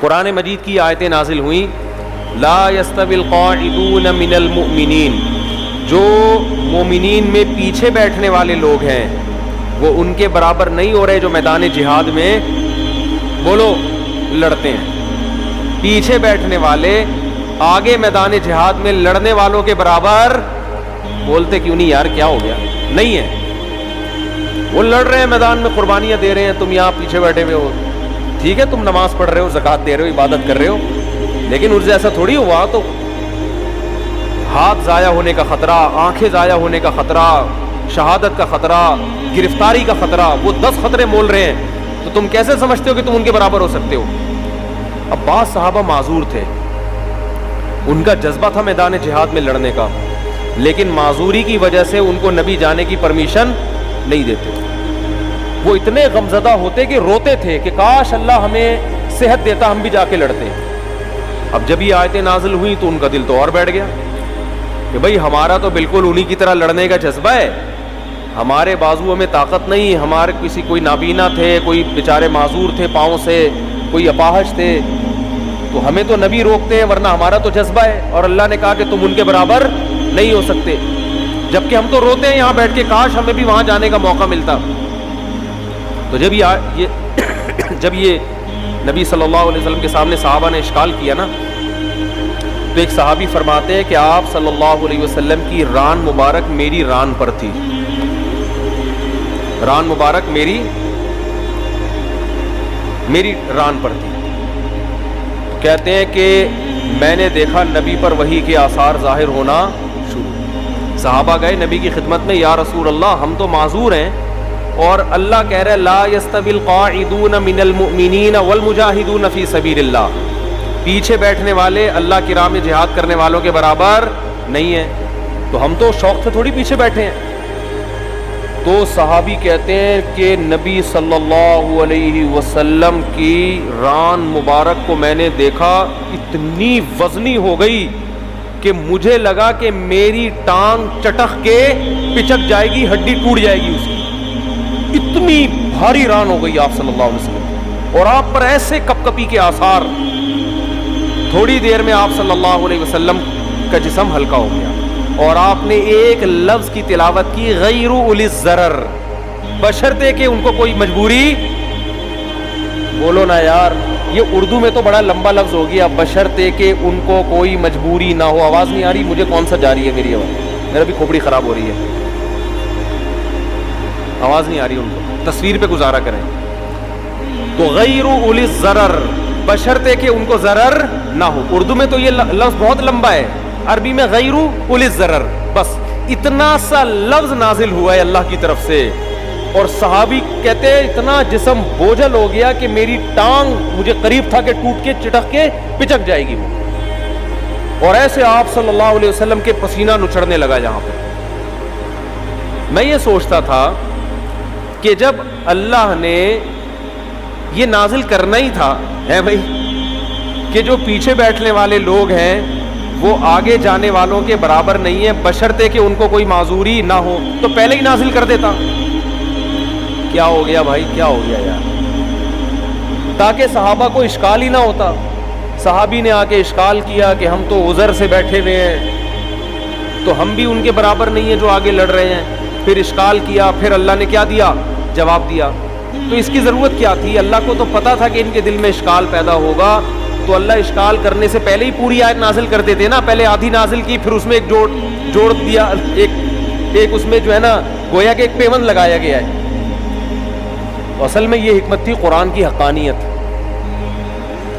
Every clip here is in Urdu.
قرآن مجید کی آیتیں نازل ہوئیں، لا یستوی القاعدون من المؤمنین، جو مومنین میں پیچھے بیٹھنے والے لوگ ہیں وہ ان کے برابر نہیں ہو رہے جو میدان جہاد میں بولو لڑتے ہیں۔ پیچھے بیٹھنے والے آگے میدان جہاد میں لڑنے والوں کے برابر بولتے کیوں نہیں یار، کیا ہو گیا؟ نہیں ہے، وہ لڑ رہے ہیں میدان میں، قربانیاں دے رہے ہیں، تم یہاں پیچھے بیٹھے ہوئے ہو۔ ٹھیک ہے، تم نماز پڑھ رہے ہو، زکوٰۃ دے رہے ہو، عبادت کر رہے ہو، لیکن اس سے ایسا تھوڑی ہوا تو ہاتھ ضائع ہونے کا خطرہ، آنکھیں ضائع ہونے کا خطرہ، شہادت کا خطرہ، گرفتاری کا خطرہ، وہ 10 خطرے مول رہے ہیں، تو تم کیسے سمجھتے ہو کہ تم ان کے برابر ہو سکتے ہو؟ اب بعض صحابہ معذور تھے، ان کا جذبہ تھا میدان جہاد میں لڑنے کا، لیکن معذوری کی وجہ سے ان کو نبی جانے کی پرمیشن نہیں دیتے۔ وہ اتنے غمزدہ ہوتے کہ روتے تھے کہ کاش اللہ ہمیں صحت دیتا، ہم بھی جا کے لڑتے۔ اب جب یہ آیتیں نازل ہوئیں تو ان کا دل تو اور بیٹھ گیا کہ بھئی ہمارا تو بالکل انہی کی طرح لڑنے کا جذبہ ہے، ہمارے بازوؤں میں طاقت نہیں، ہمارے کوئی نابینا تھے، کوئی بیچارے معذور تھے پاؤں سے، کوئی اپاہج تھے، تو ہمیں تو نبی روکتے ہیں، ورنہ ہمارا تو جذبہ ہے، اور اللہ نے کہا کہ تم ان کے برابر نہیں ہو سکتے، جبکہ ہم تو روتے ہیں یہاں بیٹھ کے کاش ہمیں بھی وہاں جانے کا موقع ملتا۔ تو جب یہ نبی صلی اللہ علیہ وسلم کے سامنے صحابہ نے اشکال کیا نا، تو ایک صحابی فرماتے ہیں کہ آپ صلی اللہ علیہ وسلم کی ران مبارک میری ران پر تھی، ران مبارک میری ران پر تھی۔ تو کہتے ہیں کہ میں نے دیکھا نبی پر وحی کے آثار ظاہر ہونا شروع۔ صحابہ گئے نبی کی خدمت میں، یا رسول اللہ ہم تو معذور ہیں، اور اللہ کہہ رہے لا یستوی القاعدون من المؤمنین والمجاہدون فی سبیل اللہ، پیچھے بیٹھنے والے اللہ کی راہ میں جہاد کرنے والوں کے برابر نہیں ہیں، تو ہم تو شوق سے تھوڑی پیچھے بیٹھے ہیں۔ تو صحابی کہتے ہیں کہ نبی صلی اللہ علیہ وسلم کی ران مبارک کو میں نے دیکھا، اتنی وزنی ہو گئی کہ مجھے لگا کہ میری ٹانگ چٹک کے پچک جائے گی، ہڈی ٹوٹ جائے گی اس کی، اتنی بھاری ران ہو گئی آپ صلی اللہ علیہ وسلم، اور آپ پر ایسے کپ کپی کے آثار۔ تھوڑی دیر میں آپ صلی اللہ علیہ وسلم کا جسم ہلکا ہو گیا، اور آپ نے ایک لفظ کی تلاوت کی، غیر اولی الضرر، بشرطے کہ ان کو کوئی مجبوری، بولو نا یار، یہ اردو میں تو بڑا لمبا لفظ ہو گیا، بشرطے کہ ان کو کوئی مجبوری نہ ہو۔ آواز نہیں آ رہی مجھے، کون سا جاری ہے میری آواز؟ میرا بھی کھوپڑی خراب ہو رہی ہے، آواز نہیں آ رہی ان کو، تصویر پہ گزارا کریں۔ تو غیر اولی الضرر، بشرطے کہ ان کو ضرر نہ ہو۔ اردو میں تو یہ لفظ بہت لمبا ہے، عربی میں غیر اولی الضرر، بس اتنا سا لفظ نازل ہوا ہے اللہ کی طرف سے، اور صحابی کہتے ہیں اتنا جسم بوجھل ہو گیا کہ میری ٹانگ مجھے قریب تھا کہ ٹوٹ کے چٹک کے پچک جائے گی وہ، اور ایسے آپ صلی اللہ علیہ وسلم کے پسینہ نچڑنے لگا جہاں پہ۔ میں یہ سوچتا تھا کہ جب اللہ نے یہ نازل کرنا ہی تھا ہے بھائی کہ جو پیچھے بیٹھنے والے لوگ ہیں وہ آگے جانے والوں کے برابر نہیں ہیں، بشرطے کہ ان کو کوئی معذوری نہ ہو، تو پہلے ہی نازل کر دیتا۔ کیا ہو گیا بھائی، کیا ہو گیا یار؟ تاکہ صحابہ کو اشکال ہی نہ ہوتا۔ صحابی نے آ کے اشکال کیا کہ ہم تو عذر سے بیٹھے ہوئے ہیں، تو ہم بھی ان کے برابر نہیں ہیں جو آگے لڑ رہے ہیں۔ پھر اشکال کیا، پھر اللہ نے کیا دیا؟ جواب دیا۔ تو اس کی ضرورت کیا تھی؟ اللہ کو تو پتا تھا کہ ان کے دل میں اشکال پیدا ہوگا، تو اللہ اشکال کرنے سے پہلے ہی پوری آیت نازل کر دیتے نا، پہلے آدھی نازل کی، پھر اس میں ایک جوڑ دیا، ایک اس میں جو ہے نا گویا کہ ایک پیوند لگایا گیا ہے۔ اصل میں یہ حکمت تھی قرآن کی حقانیت،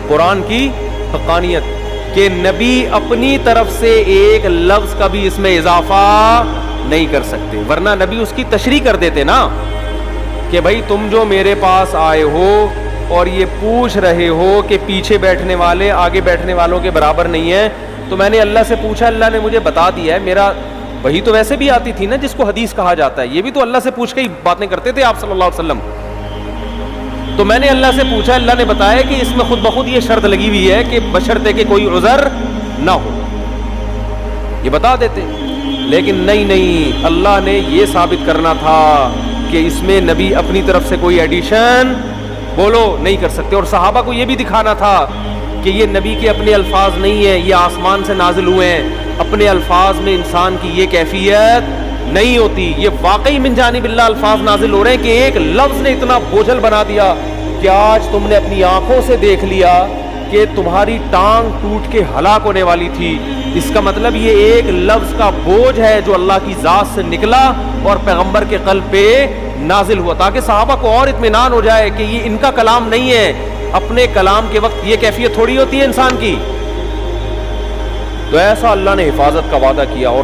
قرآن کی حقانیت کہ نبی اپنی طرف سے ایک لفظ کا بھی اس میں اضافہ نہیں کر سکتے، ورنہ نبی اس کی تشریح کر دیتے نا کہ بھائی تم جو میرے پاس آئے ہو اور یہ پوچھ رہے ہو کہ پیچھے بیٹھنے والے آگے بیٹھنے والوں کے برابر نہیں ہیں، تو میں نے اللہ سے پوچھا، اللہ نے مجھے بتا دیا ہے، میرا وہی تو ویسے بھی آتی تھی نا جس کو حدیث کہا جاتا ہے، یہ بھی تو اللہ سے پوچھ کے ہی باتیں کرتے تھے آپ صلی اللہ علیہ وسلم۔ تو میں نے اللہ سے پوچھا، اللہ نے بتایا کہ اس میں خود بخود یہ شرط لگی ہوئی ہے کہ بشرطے کہ کوئی عذر نہ ہو، یہ بتا دیتے، لیکن نہیں، اللہ نے یہ ثابت کرنا تھا کہ اس میں نبی اپنی طرف سے کوئی ایڈیشن بولو نہیں کر سکتے. اور صحابہ کو یہ بھی دکھانا تھا کہ یہ نبی کے اپنے الفاظ نہیں ہیں, یہ آسمان سے نازل ہوئے ہیں. اپنے الفاظ میں انسان کی یہ کیفیت نہیں ہوتی, یہ واقعی من جانب اللہ الفاظ نازل ہو رہے ہیں کہ ایک لفظ نے اتنا بوجھل بنا دیا کہ آج تم نے اپنی آنکھوں سے دیکھ لیا کہ تمہاری ٹانگ ٹوٹ کے ہلاک ہونے والی تھی. اس کا مطلب یہ ایک لفظ کا بوجھ ہے جو اللہ کی ذات سے نکلا اور پیغمبر کے قلب پہ نازل ہوا, تاکہ صحابہ کو اور اطمینان ہو جائے کہ یہ ان کا کلام نہیں ہے. اپنے کلام کے وقت یہ کیفیت تھوڑی ہوتی ہے انسان کی. تو ایسا اللہ نے حفاظت کا وعدہ کیا. اور